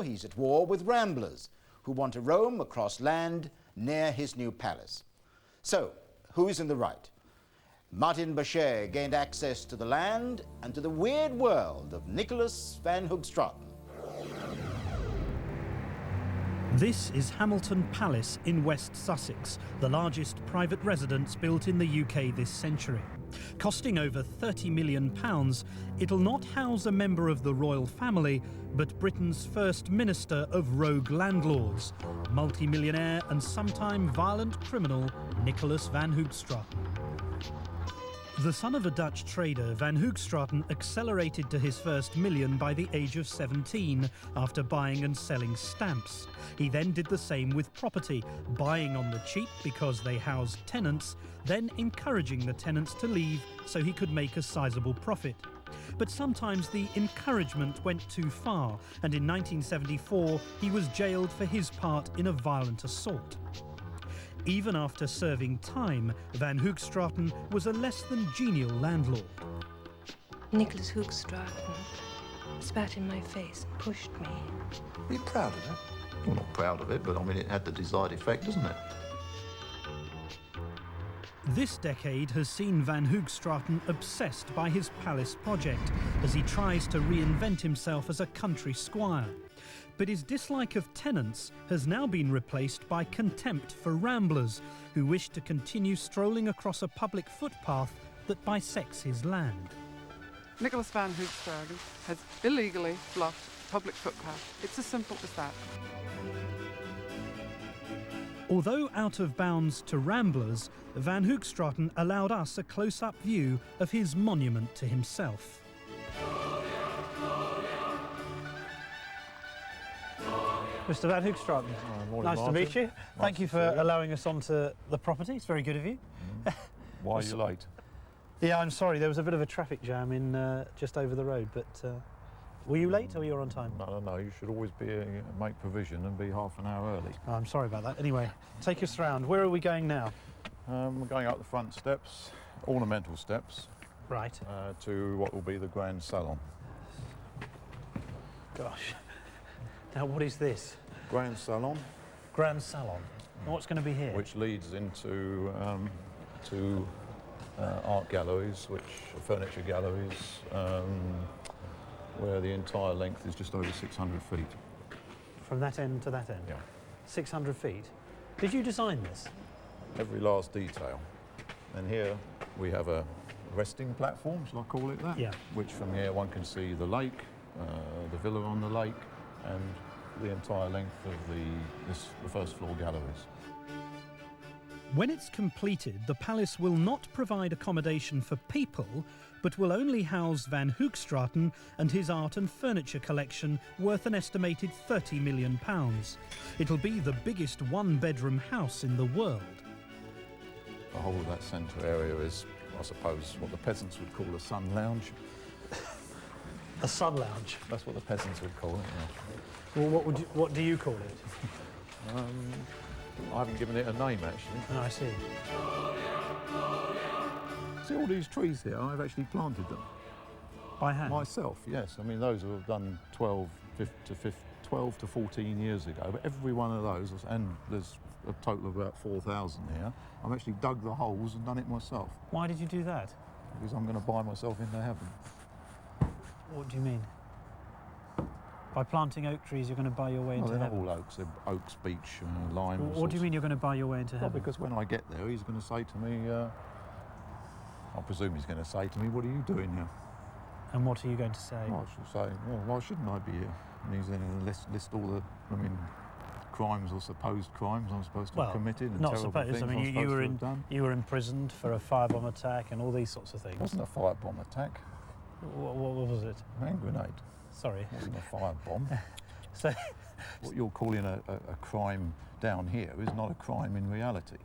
He's at war with ramblers who want to roam across land near his new palace. So, who is in the right? Martin Bachet gained access to the land and to the weird world of Nicholas van Hoogstraten. This is Hamilton Palace in West Sussex, the largest private residence built in the UK this century. Costing over £30 million, it'll not house a member of the royal family, but Britain's first minister of rogue landlords, multi-millionaire and sometime violent criminal Nicholas van Hoogstraten. The son of a Dutch trader, Van Hoogstraten accelerated to his first million by the age of 17 after buying and selling stamps. He then did the same with property, buying on the cheap because they housed tenants, then encouraging the tenants to leave so he could make a sizable profit. But sometimes the encouragement went too far, and in 1974 he was jailed for his part in a violent assault. Even after serving time, Van Hoogstraten was a less than genial landlord. Nicholas Hoogstraten spat in my face and pushed me. Are you proud of it? Well, not proud of it, but I mean, it had the desired effect, doesn't it? This decade has seen Van Hoogstraten obsessed by his palace project as he tries to reinvent himself as a country squire. But his dislike of tenants has now been replaced by contempt for ramblers who wish to continue strolling across a public footpath that bisects his land. Nicholas van Hoogstraten has illegally blocked public footpath. It's as simple as that. Although out of bounds to ramblers, Van Hoogstraten allowed us a close-up view of his monument to himself. Mr. Van Hoogstraten, nice Martin. to meet you. Thank you for to see you. allowing us onto the property. It's very good of you. Why are you late? Yeah, I'm sorry. There was a bit of a traffic jam in just over the road, but were you late or were you on time? No. You should always make provision and be half an hour early. Oh, I'm sorry about that. Anyway, take us round. Where are we going now? We're going up the front steps, ornamental steps, Right. to what will be the grand salon. Gosh. Now, what is this? Grand salon, Grand salon. And what's going to be here? which leads into two art galleries, which are furniture galleries, where the entire length is just over 600 feet. From that end to that end? Yeah. 600 feet. Did you design this? Every last detail. And here we have a resting platform, shall I call it that? Yeah. Which from here one can see the lake, the villa on the lake, and the entire length of the first floor galleries. When it's completed, the palace will not provide accommodation for people, but will only house Van Hoogstraten and his art and furniture collection worth an estimated £30 million. It'll be the biggest one-bedroom house in the world. The whole of that centre area is, I suppose, what the peasants would call a sun lounge. A sun lounge. That's what the peasants would call it, yeah. Well, what do you call it? I haven't given it a name, actually. Oh, I see. See all these trees here? I've actually planted them. By hand? Myself, yes. I mean, those were done 12 to 14 years ago, but every one of those, and there's a total of about 4,000 here, I've actually dug the holes and done it myself. Why did you do that? Because I'm going to buy myself into heaven. What do you mean? By planting oak trees, you're going to buy your way into They're not heaven? all oaks, they're oaks, beech, lime. all What do you sorts. mean you're going to buy your way into Well, heaven? because when I get there, he's going to say to me, I presume he's going to say to me, what are you doing here? And what are you going to say? Well, I shall say, well, why shouldn't I be here? And he's going to list all the, crimes or supposed crimes I'm supposed to have committed and not terrible supposed. things I mean, I'm you supposed were to in have done. you were imprisoned for a firebomb attack and all these sorts of things. It wasn't a firebomb attack, What was it? a hand grenade. Sorry. It wasn't a firebomb. So, What you're calling a crime down here is not a crime in reality.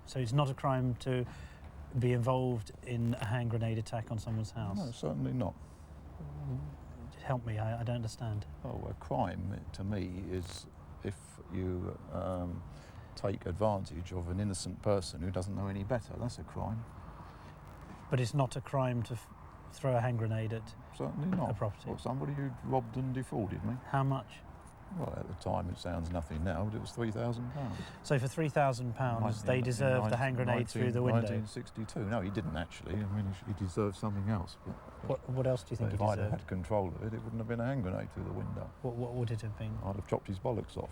so it's not a crime to be involved in a hand grenade attack on someone's house? No, certainly not. Help me, I don't understand. Oh, a crime to me is if you take advantage of an innocent person who doesn't know any better. That's a crime. But it's not a crime to throw a hand grenade at Certainly not. a property. Or somebody who robbed and defrauded me. How much? Well, at the time it sounds nothing now, but it was £3,000. So for £3,000, they deserved the hand grenade through the window. 1962. No, he didn't actually. I mean, he deserved something else. But What else do you think he if I'd deserved? have had control of it, it wouldn't have been a hand grenade through the window. What would it have been? I'd have chopped his bollocks off.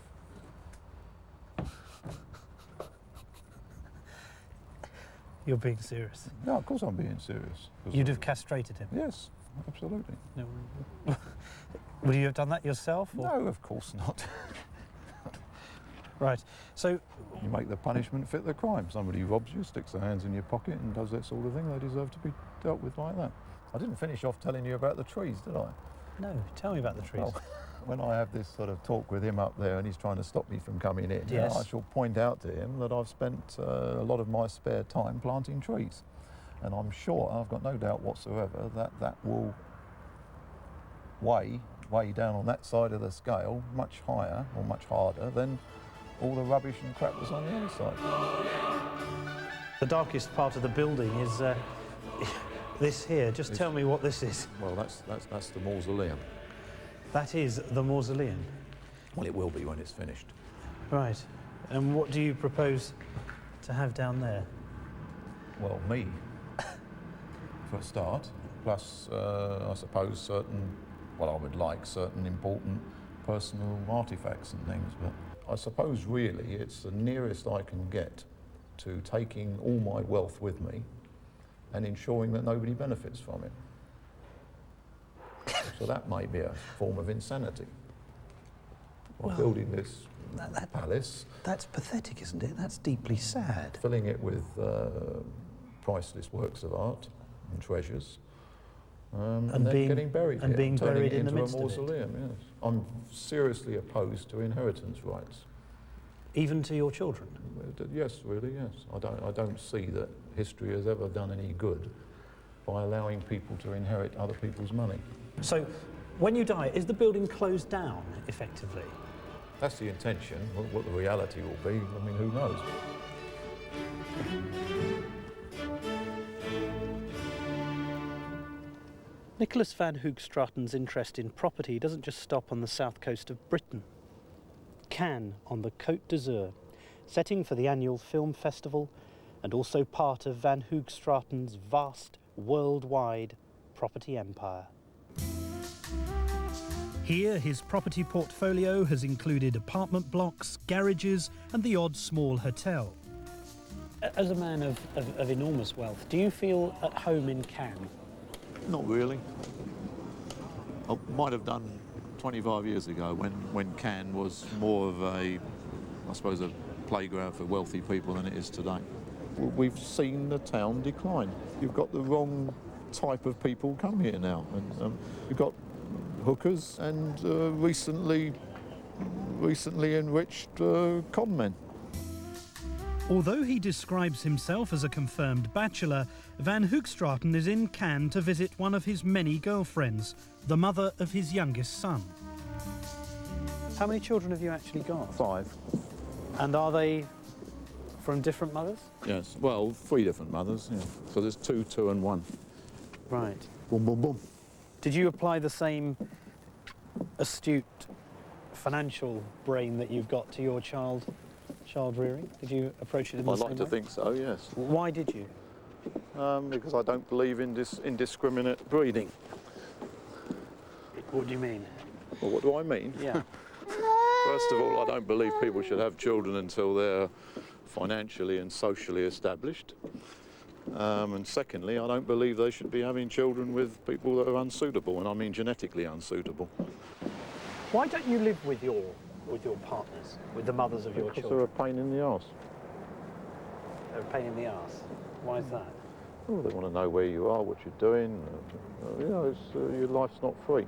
You're being serious. No, of course I'm being serious. You'd have castrated him? Yes, absolutely. No. Would you have done that yourself? Or? No, of course not. Right. So you make the punishment fit the crime. Somebody robs you, sticks their hands in your pocket and does that sort of thing, they deserve to be dealt with like that. I didn't finish off telling you about the trees, did I? no, tell me about the trees. Well, when I have this sort of talk with him up there and he's trying to stop me from coming in, Yes. I shall point out to him that I've spent a lot of my spare time planting trees. And I'm sure, I've got no doubt whatsoever, that that will weigh down on that side of the scale much higher or much harder than all the rubbish and crap that's on the other side. The darkest part of the building is this here. Just tell me what this is. Well, that's the mausoleum. That is the mausoleum. Well, it will be when it's finished. Right. And what do you propose to have down there? Well, me, for a start, plus, I suppose, certain, well, I would like certain important personal artefacts and things, but I suppose really it's the nearest I can get to taking all my wealth with me and ensuring that nobody benefits from it. So that may be a form of insanity. Well, building this palace, That's pathetic, isn't it? That's deeply sad. filling it with priceless works of art and treasures, and then getting buried and here, being turning buried it in the into midst a of it. mausoleum. Yes, I'm seriously opposed to inheritance rights. Even to your children? Yes, really, yes. I don't see that history has ever done any good by allowing people to inherit other people's money. So, when you die, is the building closed down, effectively? That's the intention. What the reality will be, I mean, who knows? Nicholas van Hoogstraten's interest in property doesn't just stop on the south coast of Britain. Cannes on the Côte d'Azur, setting for the annual film festival and also part of Van Hoogstraten's vast worldwide property empire. Here, his property portfolio has included apartment blocks, garages and the odd small hotel. As a man of enormous wealth, do you feel at home in Cannes? Not really. I might have done 25 years ago when Cannes was more of a, I suppose, a playground for wealthy people than it is today. We've seen the town decline. You've got the wrong type of people come here now. And you've got hookers and recently enriched con men. Although he describes himself as a confirmed bachelor, Van Hoogstraten is in Cannes to visit one of his many girlfriends, the mother of his youngest son. How many children have you actually got? 5. And are they from different mothers? Yes, well, 3 different mothers, yeah. So there's 2, 2 and 1. Right. Boom, boom, boom. Did you apply the same astute financial brain that you've got to your child rearing? Did you approach it in the I'd same like to way? think so, yes. Why did you? Because I don't believe in indiscriminate breeding. What do you mean? Well, what do I mean? Yeah. First of all, I don't believe people should have children until they're financially and socially established. And secondly, I don't believe they should be having children with people that are unsuitable, and I mean genetically unsuitable. Why don't you live with your partners, with the mothers of your Because children? they're a pain in the arse. They're a pain in the arse. Why is that? Well, they want to know where you are, what you're doing. You know, your life's not free.